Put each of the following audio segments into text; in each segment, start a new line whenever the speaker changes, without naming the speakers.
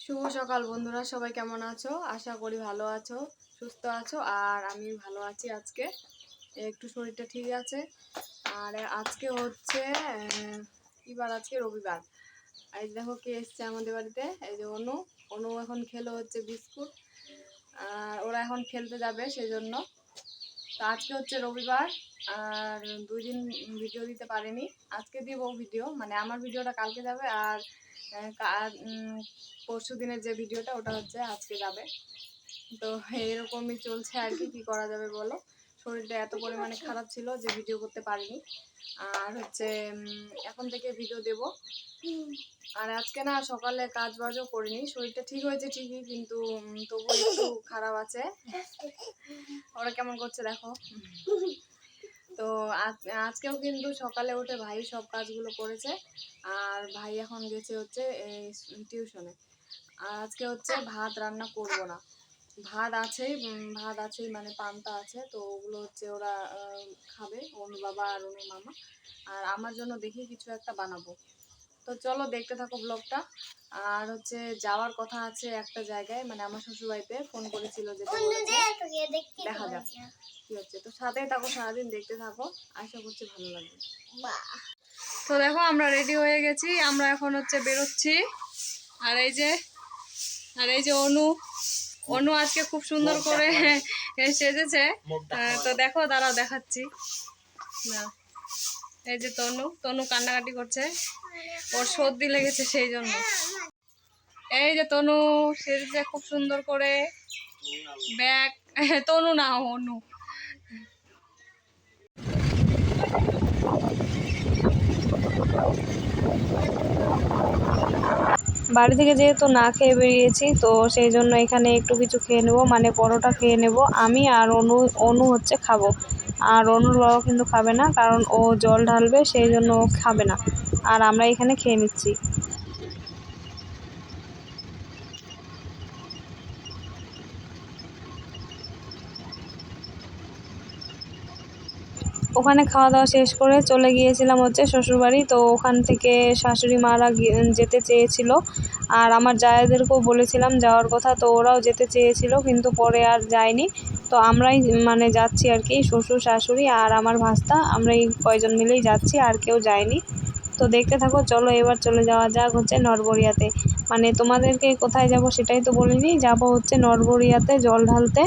শুভ সকাল বন্ধুরা, সবাই কেমন আছো? আশা করি ভালো আছো, সুস্থ আছো। আর আমি ভালো আছি। আজকে একটু শরীরটা ঠিক আছে। আর আজকে হচ্ছে আজকে রবিবার। এই দেখো কে এসছে আমাদের বাড়িতে, এই যে অনু। অনু এখন খেলো হচ্ছে বিস্কুট, আর ওরা এখন খেলতে যাবে সেই জন্য। তো আজকে হচ্ছে রবিবার, আর 2 দিন ভিডিও দিতে পারিনি। আজকে দিব ভিডিও, মানে আমার ভিডিওটা কালকে যাবে, আর পরশু দিনের যে ভিডিওটা ওটা হচ্ছে আজকে যাবে। তো এরকমই চলছে আর কি করা যাবে বলো। শরীরটা এত পরিমাণে খারাপ ছিল যে ভিডিও করতে পারিনি। আর হচ্ছে এখন থেকে ভিডিও দেব। আর আজকে না সকালে কাজ বাজও করিনি, শরীরটা ঠিক হয়েছে ঠিকই, কিন্তু তবু একটু খারাপ আছে। ওরা কেমন করছে দেখো। তো আজকেও কিন্তু সকালে উঠে ভাই সব কাজগুলো করেছে, আর ভাই এখন গেছে হচ্ছে টিউশনে। আর আজকে হচ্ছে ভাত রান্না করব না, ভাত আছেই মানে পান্তা আছে, তো ওগুলো হচ্ছে ওরা খাবে, অনু বাবা আর অনু মামা। আর আমার জন্য দেখি কিছু একটা বানাবো। তো চলো দেখতে থাকো ব্লগটা। আর হচ্ছে যাওয়ার কথা আছে একটা জায়গায়, মানে আমার শ্বশুরবাড়িতে ফোন করেছিল, যেতে বলেছে, দেখা যাক কি হচ্ছে। তো সাথেই থাকো, সারাদিন দেখতে থাকো, আশা করছি ভালো লাগবে। তো দেখো আমরা রেডি হয়ে গেছি, আমরা এখন হচ্ছে বেরোচ্ছি। আর এই যে অনু অনু আজকে খুব সুন্দর করে সেজেছে। তো দেখো, দাঁড়াও দেখাচ্ছি না। এই যে তনু তনু কান্নাকাটি করছে, ওর সর্দি লেগেছে সেই জন্য। এই যে তনু সেজেছে খুব সুন্দর করে, ব্যাগ। তনু না, অনু। বাড়ি থেকে যেহেতু না খেয়ে বেরিয়েছি, তো সেই জন্য এখানে একটু কিছু খেয়ে নেবো, মানে পরোটা খেয়ে নেব আমি। আর অনু হচ্ছে খাবো। আর অনুর বাবা কিন্তু খাবে না, কারণ ও জল ঢালবে, সেই জন্য ও খাবে না। আর আমরা এখানে খেয়ে নিচ্ছি। ওখানে খাওয়া দাওয়া শেষ করে চলে গিয়েছিলাম হচ্ছে শ্বশুরবাড়ি। তো ওখান থেকে শাশুড়ি মারা যেতে চেয়েছিল, আর আমার জায়েদেরকেও বলেছিলাম যাওয়ার কথা, তো ওরাও যেতে চেয়েছিল, কিন্তু পরে আর যায়নি। তো আমরাই মানে যাচ্ছি আর কি, শ্বশুর শাশুড়ি আর আমার ভাস্তা, আমরা এই কয়জন মিলেই যাচ্ছি, আর কেউ যায়নি। তো দেখতে থাকো, চলো এবার চলে যাওয়া যাক হচ্ছে নরবরিয়াতে। মানে তোমাদেরকে কোথায় যাব সেটাই তো বলিনি, যাব হচ্ছে নরবরিয়াতে জল ঢালতে।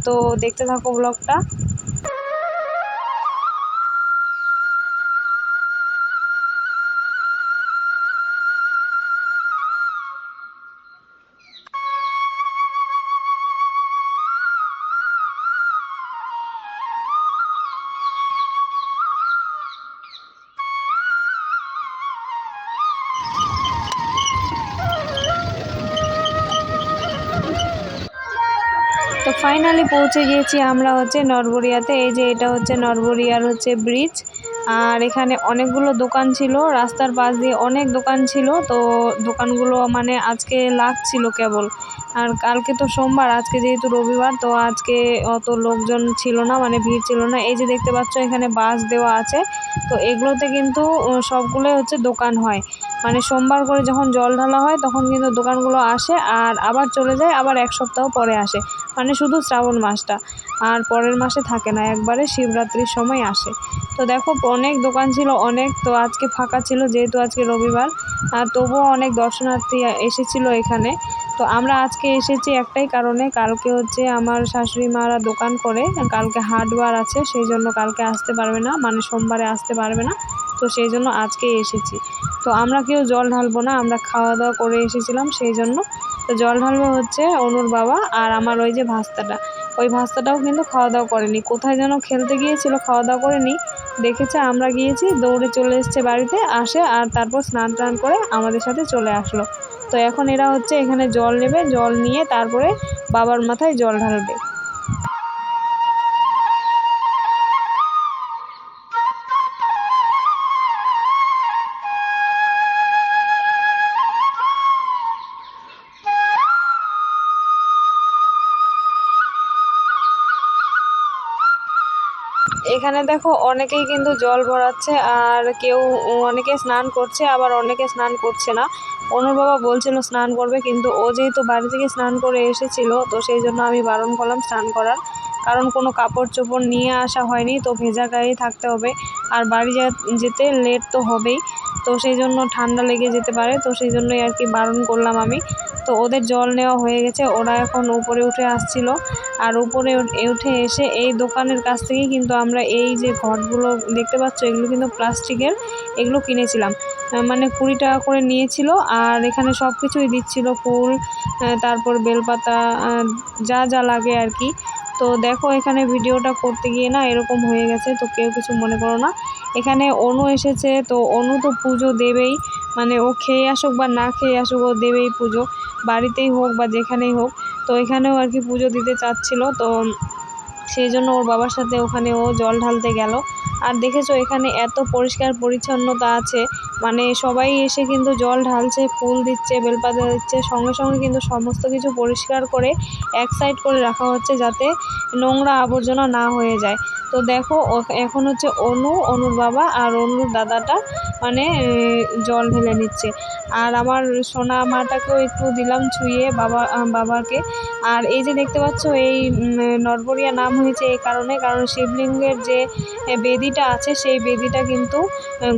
তো দেখতে থাকো ব্লগটা। তো ফাইনালি পৌঁছে গিয়েছি আমরা হচ্ছে নরবরিয়াতে। এই যে এটা হচ্ছে নরবরিয়ার হচ্ছে ব্রিজ। আর এখানে অনেকগুলো দোকান ছিল, রাস্তার পাশ দিয়ে অনেক দোকান ছিল। তো দোকানগুলো মানে আজকে লাগছিল কেবল। আর কালকে তো সোমবার, আজকে যেহেতু রবিবার, তো আজকে অত লোকজন ছিল না, মানে ভিড় ছিল না। এই যে দেখতে পাচ্ছ এখানে বাস দেওয়া আছে, তো এগুলোতে কিন্তু সবগুলোই হচ্ছে দোকান হয়। মানে সোমবার করে যখন জল ঢালা হয় তখন কিন্তু দোকানগুলো আসে, আর আবার চলে যায়, আবার এক সপ্তাহ পরে আসে। মানে শুধু শ্রাবণ মাসটা, আর পরের মাসে থাকে না, একবারে শিবরাত্রির সময় আসে। তো দেখো অনেক দোকান ছিল অনেক, তো আজকে ফাঁকা ছিল যেহেতু আজকে রবিবার। আর তবুও অনেক দর্শনার্থী এসেছিল এখানে। তো আমরা আজকে এসেছি একটাই কারণে, কালকে হচ্ছে আমার শাশুড়ি মারা দোকান করে, কালকে হাটবার আছে, সেই জন্য কালকে আসতে পারবে না, মানে সোমবারে আসতে পারবে না। তো সেই জন্য আজকে এসেছি। তো আমরা কেউ জল ঢালবো না, আমরা খাওয়া দাওয়া করে এসেছিলাম সেই জন্য। তো জল ঢালবে হচ্ছে অনুর বাবা আর আমার ওই যে ভাস্তাটা। ওই ভাস্তাটাও কিন্তু খাওয়া দাওয়া করেনি, কোথায় যেন খেলতে গিয়েছিল, খাওয়া দাওয়া করেনি। দেখেছে আমরা গিয়েছি, দৌড়ে চলে এসছে বাড়িতে, আসে আর তারপর স্নান টান করে আমাদের সাথে চলে আসলো। তো এখন এরা হচ্ছে এখানে জল নেবে, জল নিয়ে তারপরে বাবার মাথায় জল ঢালবে। এখানে দেখো অনেকেই কিন্তু জল ভরাচ্ছে, আর কেউ অনেকে স্নান করছে, আবার অনেকে স্নান করছে না।
অনুর বাবা বলছিল স্নান করবে, কিন্তু ও যেহেতু বাড়ি থেকে স্নান করে এসেছিল তো সেই জন্য আমি বারণ করলাম স্নান করার, কারণ কোনো কাপড় চোপড় নিয়ে আসা হয়নি, তো ভেজা গায়ে থাকতে হবে আর বাড়ি যেতে লেট তো হবেই, তো সেই জন্য ঠান্ডা লেগে যেতে পারে, তো সেই জন্যই আর কি বারণ করলাম আমি। তো ওদের জল নেওয়া হয়ে গেছে, ওরা এখন উপরে উঠে আসছিল, আর উপরে উঠে এসে এই দোকানের কাছ থেকেই কিন্তু আমরা এই যে ঘটগুলো দেখতে পাচ্ছ এগুলো কিন্তু প্লাস্টিকের, এগুলো কিনেছিলাম। মানে 20 টাকা করে নিয়েছিল, আর এখানে সব কিছুই দিচ্ছিল, ফুল, তারপর বেলপাতা, যা যা লাগে আর কি। তো দেখো এখানে ভিডিওটা করতে গিয়ে না এরকম হয়ে গেছে, তো কেউ কিছু মনে করো না। এখানে অনু এসেছে, তো অনু তো পুজো দেবেই, মানে ও খেয়ে আসুক বা না খেয়ে আসুক ও দেবেই পুজো, বাড়িতেই হোক বা যেখানেই হোক। তো এখানেও আর কি পুজো দিতে চাচ্ছিল, তো সেই জন্য ওর বাবার সাথে ওখানে ও জল ঢালতে গেল। আর দেখেছো এখানে এত পরিষ্কার পরিচ্ছন্নতা আছে, মানে সবাই এসে কিন্তু জল ঢালছে, ফুল দিচ্ছে, বেলপাতা দিচ্ছে, সঙ্গে সঙ্গে কিন্তু সমস্ত কিছু পরিষ্কার করে এক সাইড করে রাখা হচ্ছে যাতে নোংরা আবর্জনা না হয়ে যায়। তো দেখো এখন হচ্ছে অনুর বাবা আর অনুর দাদাটা মানে জল ঢেলে নিচ্ছে, আর আমার সোনা মাটাকেও একটু দিলাম ছুঁয়ে বাবাকে। আর এই যে দেখতে পাচ্ছ এই নরবরিয়া নাম হয়েছে এই কারণ শিবলিঙ্গের যে বেদিটা আছে সেই বেদিটা কিন্তু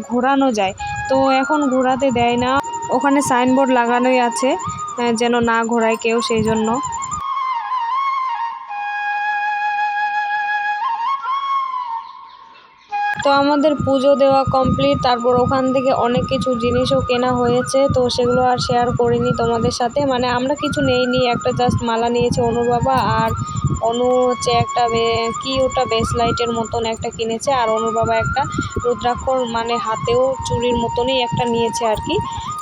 ঘোরানো যায়, তো এখন ঘোরাতে দেয় না, ওখানে সাইনবোর্ড লাগানোই আছে যেন না ঘোরায় কেউ, সেই জন্য। তো আমাদের পুজো দেওয়া কমপ্লিট, তারপর ওখান থেকে অনেক কিছু জিনিসও কেনা হয়েছে, তো সেগুলো আর শেয়ার করিনি তোমাদের সাথে, মানে আমরা কিছু নেইনি, একটা জাস্ট মালা নিয়েছে অনুর বাবা, আর অনু হচ্ছে একটা কি ওটা বেসলাইটের মতন একটা কিনেছে, আর অনুর বাবা একটা রুদ্রাক্ষর মানে হাতেও চুরির মতনই একটা নিয়েছে আর কি।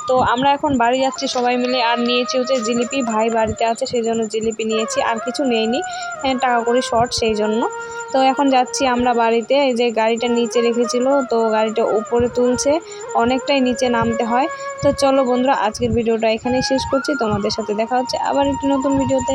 তো আমরা এখন বাড়ি যাচ্ছি সবাই মিলে, আর নিয়েছি হচ্ছে জিলিপি, ভাই বাড়িতে আছে সেই জন্য জিলিপি নিয়েছি, আর কিছু নেইনি, টাকা করে শর্ট সেই জন্য। তো এখন যাচ্ছি আমরা বাড়িতে, এই যে গাড়িটা নিচে রেখেছিল তো গাড়িটা উপরে তুলছে, অনেকটাই নিচে নামতে হয়। তো চলো বন্ধুরা, আজকের ভিডিওটা এখানেই শেষ করছি, তোমাদের সাথে দেখা হচ্ছে আবার একটি নতুন ভিডিওতে।